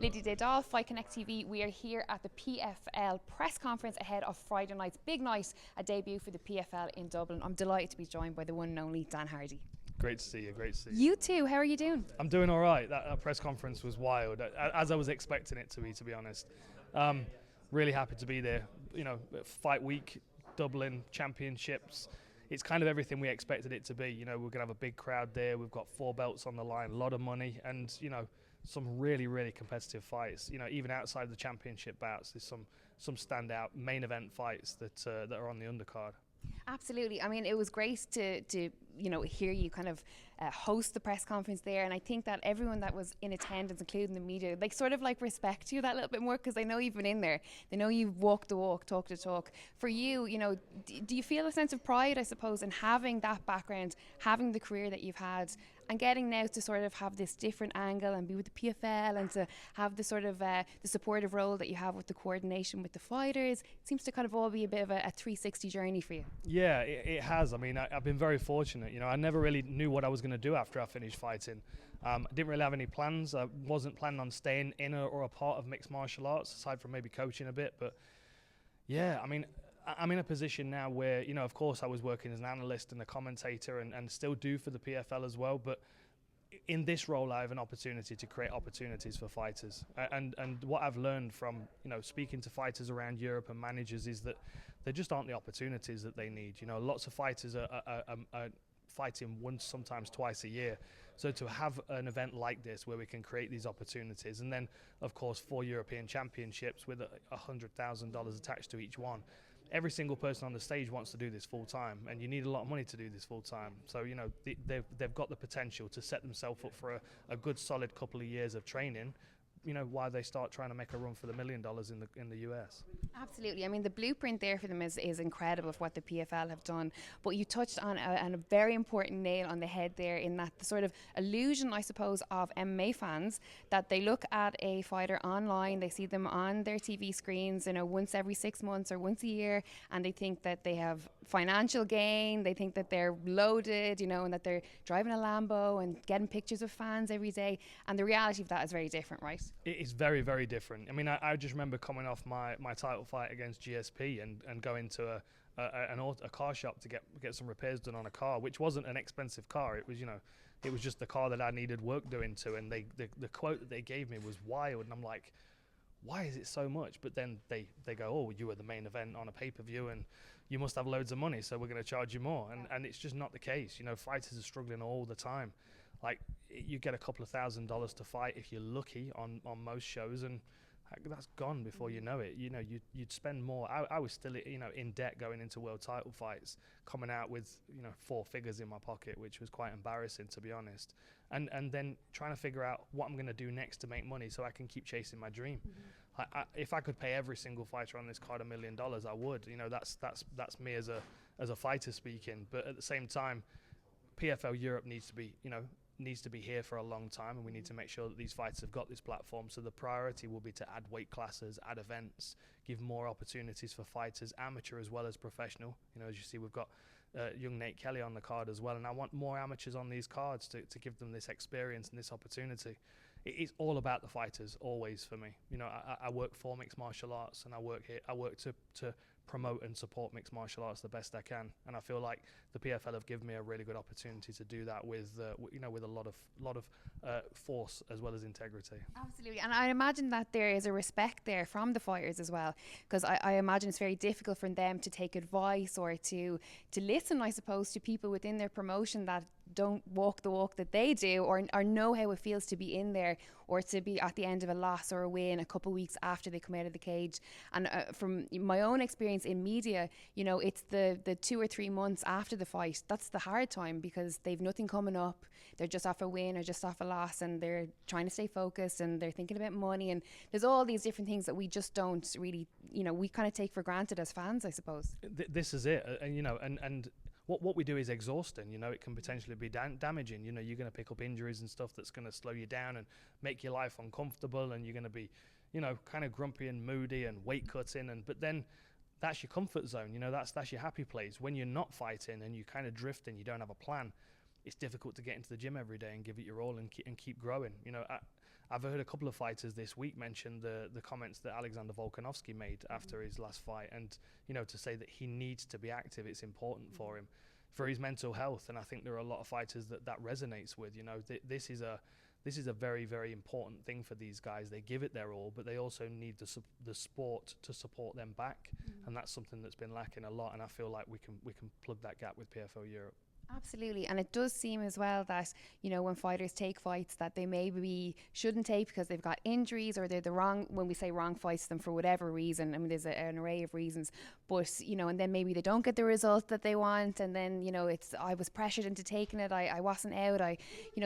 Lydia Dahl, Fight Connect TV. We are here at the PFL press conference ahead of Friday night's big night, a debut for the PFL in Dublin. I'm delighted to be joined by the one and only Dan Hardy. Great to see you, great to see you. You too, how are you doing? I'm doing all right. That press conference was wild, as I was expecting it to be honest. Really happy to be there. You know, fight week, Dublin, championships. It's kind of everything we expected it to be. You know, we're going to have a big crowd there. We've got 4 belts on the line, a lot of money, and, you know, some really, really competitive fights. You know, even outside the championship bouts, there's some standout main event fights that are on the undercard. Absolutely. I mean, it was great to you know, hear you kind of host the press conference there, and I think that everyone that was in attendance, including the media, like sort of like respect you that little bit more, because they know you've been in there, they know you've walked the walk, talked the talk. For you, you know, do you feel a sense of pride, I suppose, in having that background, having the career that you've had, and getting now to sort of have this different angle and be with the PFL and to have the sort of the supportive role that you have with the coordination with the fighters? It seems to kind of all be a bit of a 360 journey for you. Yeah, it has. I mean, I've been very fortunate. You know, I never really knew what I was going to do after I finished fighting. I didn't really have any plans. I wasn't planning on staying in or a part of mixed martial arts, aside from maybe coaching a bit. But yeah, I mean, I'm in a position now where, you know, of course I was working as an analyst and a commentator and still do for the PFL as well, but in this role I have an opportunity to create opportunities for fighters. And what I've learned from, you know, speaking to fighters around Europe and managers is that there just aren't the opportunities that they need. You know, lots of fighters are fighting once, sometimes twice a year. So to have an event like this where we can create these opportunities, and then of course 4 European championships with $100,000 attached to each one. Every single person on the stage wants to do this full time, and you need a lot of money to do this full time. So, you know, they've got the potential to set themselves up for a good solid couple of years of training, you know, while they start trying to make a run for the $1 million in the US. Absolutely. I mean, the blueprint there for them is incredible of what the PFL have done. But you touched on a very important nail on the head there, in that the sort of illusion, I suppose, of MMA fans, that they look at a fighter online, they see them on their TV screens, you know, once every 6 months or once a year, and they think that they have financial gain, they think that they're loaded, you know, and that they're driving a Lambo and getting pictures of fans every day. And the reality of that is very different, right? It is very, very different. I mean, I just remember coming off my title fight against GSP and going to a car shop to get some repairs done on a car, which wasn't an expensive car. It was, you know, it was just the car that I needed work doing to, and the quote that they gave me was wild, and I'm like, why is it so much? But then they go, oh, you were the main event on a pay-per-view and you must have loads of money, so we're going to charge you more. And it's just not the case. You know, fighters are struggling all the time. Like, you get a couple of $1,000s to fight if you're lucky on most shows, and that's gone before you know it. You know, you'd spend more. I was still, you know, in debt going into world title fights, coming out with, you know, 4 figures in my pocket, which was quite embarrassing, to be honest. And then trying to figure out what I'm going to do next to make money so I can keep chasing my dream. Mm-hmm. If I could pay every single fighter on this card $1 million, I would. You know, that's me as a fighter speaking. But at the same time, PFL Europe needs to be here for a long time, and we need to make sure that these fighters have got this platform. So the priority will be to add weight classes, add events, give more opportunities for fighters, amateur as well as professional. You know, as you see, we've got young Nate Kelly on the card as well, and I want more amateurs on these cards to give them this experience and this opportunity. It's all about the fighters, always, for me. You know, I work for mixed martial arts, and I work to promote and support mixed martial arts the best I can, and I feel like the PFL have given me a really good opportunity to do that with you know, with a lot of force as well as integrity. Absolutely. And I imagine that there is a respect there from the fighters as well, because I imagine it's very difficult for them to take advice or to listen, I suppose, to people within their promotion that don't walk the walk that they do, or know how it feels to be in there, or to be at the end of a loss or a win a couple of weeks after they come out of the cage. And from my own experience in media, you know, it's the 2 or 3 months after the fight that's the hard time, because they've nothing coming up, they're just off a win or just off a loss, and they're trying to stay focused, and they're thinking about money, and there's all these different things that we just don't really, you know, we kind of take for granted as fans, I suppose. This is it. And you know, and what we do is exhausting. You know, it can potentially be damaging. You know, you're going to pick up injuries and stuff that's going to slow you down and make your life uncomfortable, and you're going to be, you know, kind of grumpy and moody and weight cutting, but then that's your comfort zone. You know, that's your happy place. When you're not fighting and you kind of drift and you don't have a plan, it's difficult to get into the gym every day and give it your all and keep growing. You know, I've heard a couple of fighters this week mention the comments that Alexander Volkanovski made after his last fight, and to say that he needs to be active, it's important for him, for his mental health. And I think there are a lot of fighters that resonates with. This is a very, very important thing for these guys. They give it their all, but they also need the sport to support them back, and that's something that's been lacking a lot. And I feel like we can plug that gap with PFL Europe. Absolutely. And it does seem as well that, when fighters take fights that they maybe shouldn't take because they've got injuries, or they're the wrong, when we say wrong fights to them for whatever reason, I mean, there's an array of reasons, but, and then maybe they don't get the result that they want. And then, it's, I was pressured into taking it. I wasn't out.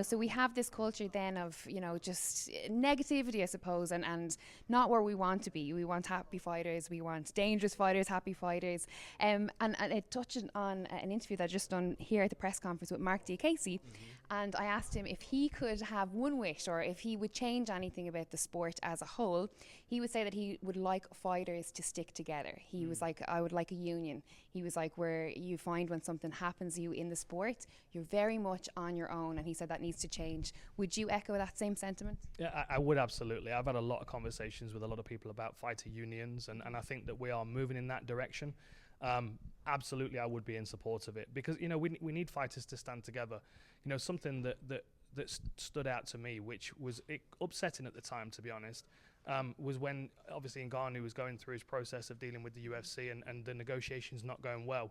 So we have this culture then of, just negativity, I suppose, and not where we want to be. We want happy fighters. We want dangerous fighters, happy fighters. And it touched on an interview that I just done here at the press conference with Mark Casey, and I asked him if he could have one wish, or if he would change anything about the sport as a whole. He would say that he would like fighters to stick together. He was like, I would like a union. He was like, where you find when something happens to you in the sport, you're very much on your own, and he said that needs to change. Would you echo that same sentiment? Yeah, I would, absolutely. I've had a lot of conversations with a lot of people about fighter unions, and I think that we are moving in that direction. Absolutely, I would be in support of it, because we need fighters to stand together. Something that stood out to me, which was upsetting at the time, to be honest, was when obviously Ngannou was going through his process of dealing with the UFC, and the negotiations not going well.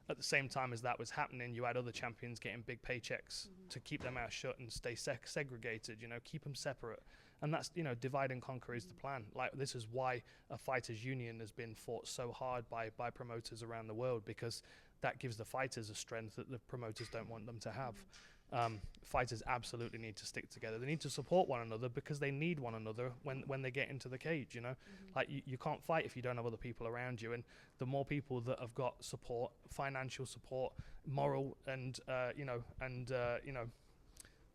At the same time as that was happening, you had other champions getting big paychecks to keep their mouth shut and stay segregated. Keep them separate. And that's, divide and conquer is the plan. Like, this is why a fighters union has been fought so hard by promoters around the world, because that gives the fighters a strength that the promoters don't want them to have. Fighters absolutely need to stick together. They need to support one another, because they need one another when they get into the cage. Like, you can't fight if you don't have other people around you. And the more people that have got support, financial support, moral, and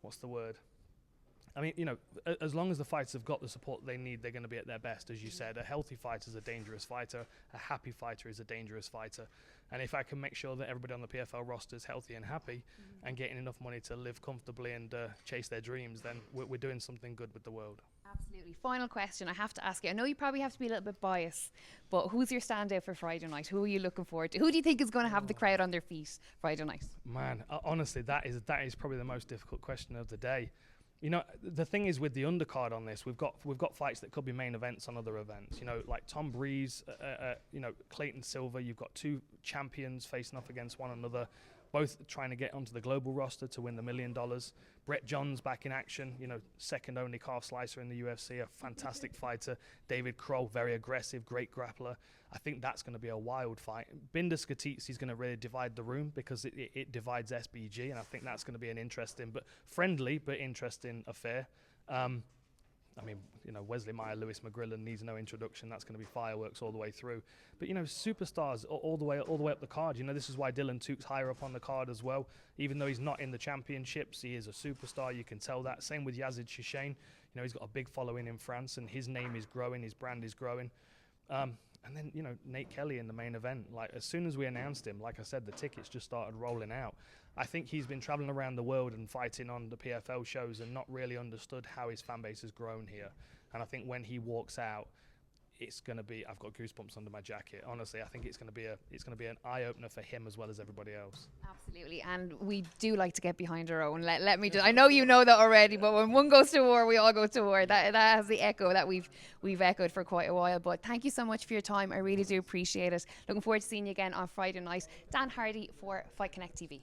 what's the word? I mean, as long as the fighters have got the support they need, they're going to be at their best. As you said, a healthy fighter is a dangerous fighter. A happy fighter is a dangerous fighter. And if I can make sure that everybody on the PFL roster is healthy and happy and getting enough money to live comfortably and chase their dreams, then we're doing something good with the world. Absolutely. Final question I have to ask you. I know you probably have to be a little bit biased, but who's your standout for Friday night? Who are you looking forward to? Who do you think is going to have the crowd on their feet Friday night? Man, honestly, that is probably the most difficult question of the day. The thing is, with the undercard on this, we've got fights that could be main events on other events. Like Tom Breeze, Clayton Silver. You've got two champions facing off against one another, both trying to get onto the global roster to win the $1 million. Brett John's back in action, second only calf slicer in the UFC, a fantastic fighter. David Kroll, very aggressive, great grappler. I think that's going to be a wild fight. Binder Skatiz is going to really divide the room, because it divides SBG, and I think that's going to be an interesting, but friendly, but interesting affair. I mean, Wesley Meyer, Lewis McGrillen needs no introduction. That's going to be fireworks all the way through. But, superstars all the way up the card. This is why Dylan Tuke's higher up on the card as well. Even though he's not in the championships, he is a superstar. You can tell that. Same with Yazid Shishain. He's got a big following in France, and his name is growing. His brand is growing. And then, Nate Kelly in the main event. Like, as soon as we announced him, like I said, the tickets just started rolling out. I think he's been traveling around the world and fighting on the PFL shows and not really understood how his fan base has grown here. And I think when he walks out, it's going to be, I've got goosebumps under my jacket. Honestly, I think it's going to be an eye-opener for him as well as everybody else. Absolutely. And we do like to get behind our own. Let me I know you know that already, but when one goes to war, we all go to war. That has the echo that we've echoed for quite a while. But thank you so much for your time. I really do appreciate it. Looking forward to seeing you again on Friday night. Dan Hardy for Fight Connect TV.